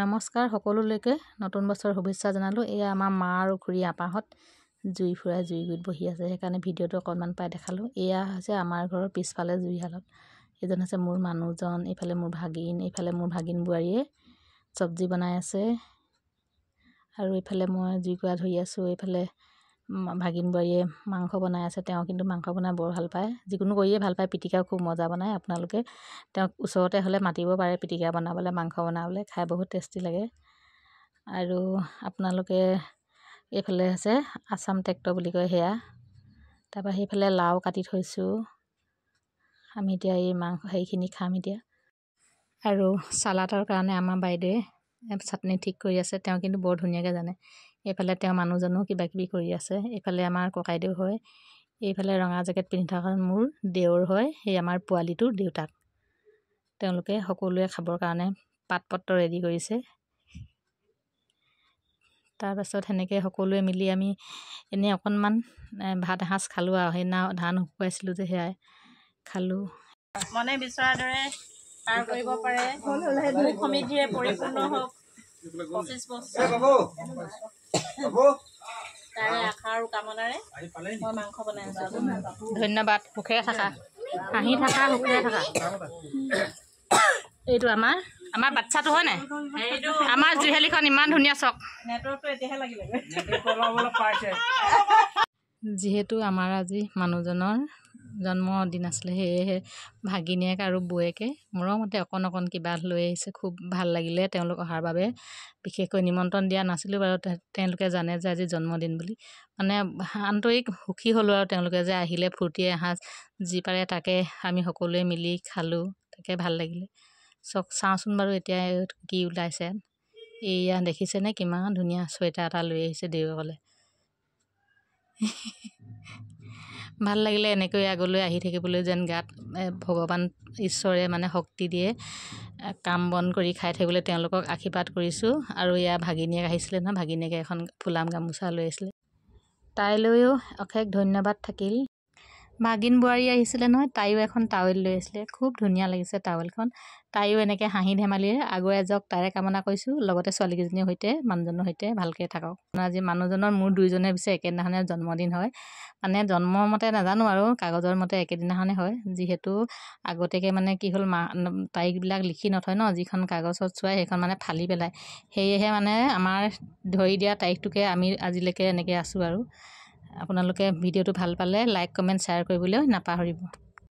নমস্কাৰ সকলোলৈকে নতুন বছৰ শুভেচ্ছা জনালোঁ। এয়া আমাৰ মা আৰু খুৰী আপাহঁত জুই ফুৰাই জুইগুৰিত বহি আছে, সেইকাৰণে ভিডিঅ'টো অকণমান পাই দেখালোঁ। এয়া হৈছে আমাৰ ঘৰৰ পিছফালে জুইশালত। এইজন হৈছে মোৰ মানুহজন, এইফালে মোৰ ভাগিন, এইফালে মোৰ ভাগিন বোৱাৰীয়ে চব্জি বনাই আছে আৰু এইফালে মই জুইকুৰা ধৰি আছোঁ। এইফালে ভাগিন বোৱাৰীয়ে মাংস বনাই আছে। তেওঁ কিন্তু মাংস বনাই বৰ ভাল পায়, যিকোনো কৰিয়ে ভাল পায়। পিটিকাও খুব মজা বনায়। আপোনালোকে তেওঁক ওচৰতে হ'লে মাতিব পাৰে পিটিকা বনাবলৈ, মাংস বনাবলৈ, খাই বহুত টেষ্টি লাগে। আৰু আপোনালোকে এইফালে আছে আছাম ট্ৰেক্টৰ বুলি কয় সেয়া। তাৰপৰা সেইফালে লাও কাটি থৈছোঁ। আমি এতিয়া এই মাংস সেইখিনি খাম এতিয়া। আৰু চালাডৰ কাৰণে আমাৰ বাইদেৱে চাটনি ঠিক কৰি আছে। তেওঁ কিন্তু বৰ ধুনীয়াকৈ জানে। এইফালে তেওঁ মানুহজনো কিবাকিবি কৰি আছে। এইফালে আমাৰ ককাইদেউ হয়। এইফালে ৰঙা জেকেট পিন্ধি থকা মোৰ দেওৰ হয়, সেই আমাৰ পোৱালিটোৰ দেউতাক। তেওঁলোকে সকলোৱে খাবৰ কাৰণে পাত পত্ৰ ৰেডি কৰিছে। তাৰপাছত সেনেকৈ সকলোৱে মিলি আমি এনেই অকণমান ভাত এসাঁজ খালোঁ আৰু সেইদিনা ধান শুকুৱাইছিলোঁ যে সেয়াই খালোঁ। মনে বিচৰাৰ দৰে পাৰ কৰিব পাৰে, সুখ সমৃদ্ধিৰে পৰিপূৰ্ণ হওক 25 বছৰ, তাৰে আশা আৰু কামনাৰে মই মাংস বনাই আছোঁ। ধন্যবাদ। সুখেৰে থাকা, হাঁহি থাকা, সুখেৰে থাকা। এইটো আমাৰ বাচ্চাটো হয় নাই? আমাৰ জুহেলিখন ইমান ধুনীয়া চক। নেটৱৰ্কটো এতিয়াহে লাগিলে। যিহেতু আমাৰ আজি মানুহজনৰ জন্মদিন আছিলে, সেয়েহে ভাগিনীয়েক আৰু বৌয়েকে মৰমতে অকণ কিবা লৈ আহিছে। খুব ভাল লাগিলে তেওঁলোক অহাৰ বাবে। বিশেষকৈ নিমন্ত্ৰণ দিয়া নাছিলোঁ বাৰু, তেওঁলোকে জানে যে আজি জন্মদিন বুলি। মানে আন্তৰিক সুখী হ'লোঁ আৰু তেওঁলোকে যে আহিলে, ফূৰ্তি এসাঁজ যি পাৰে তাকে আমি সকলোৱে মিলি খালোঁ, তাকে ভাল লাগিলে। চাওঁচোন বাৰু এতিয়া কি ওলাইছে। এয়া দেখিছেনে কিমান ধুনীয়া চুৱেটাৰ এটা লৈ আহিছে দেউৰকলে। ভাল লাগিলে এনেকৈ আগলৈ আহি থাকিবলৈ, যেন গাত ভগৱান ঈশ্বৰে মানে শক্তি দিয়ে, কাম বন কৰি খাই থাকিবলৈ তেওঁলোকক আশীৰ্বাদ কৰিছোঁ। আৰু এয়া ভাগিনীয়েক আহিছিলে নহয়, ভাগিনীয়েকে এখন ফুলাম গামোচা লৈ আহিছিলে, তাইলৈও অশেষ ধন্যবাদ থাকিল। ভাগিন বোৱাৰী আহিছিলে নহয়, তাইও এখন টাৱেল লৈ আহিছিলে, খুব ধুনীয়া লাগিছে টাৱেলখন। তাইও এনেকৈ হাঁহি ধেমালিৰে আগুৱাই যাওক তাৰে কামনা কৰিছোঁ। লগতে ছোৱালীকেইজনীৰ সৈতে, মানুহজনৰ সৈতে ভালকৈ থাকক। আজি মানুহজনৰ মোৰ দুয়োজনে পিছে একেদিনাখনে জন্মদিন হয়। মানে জন্মৰ মতে নাজানো আৰু কাগজৰ মতে একেদিনাখনে হয়। যিহেতু আগতীয়াকৈ মানে কি হ'ল, তাৰিখবিলাক লিখি নথয় ন, যিখন কাগজত চোৱাই সেইখন মানে ফালি পেলাই। সেয়েহে মানে আমাৰ ধৰি দিয়া তাৰিখটোকে আমি আজিলৈকে এনেকৈ আছোঁ আৰু। আপোনালোকে ভিডিঅ'টো ভাল পালে লাইক কমেণ্ট শ্বেয়াৰ কৰিবলৈ নাপাহৰিব।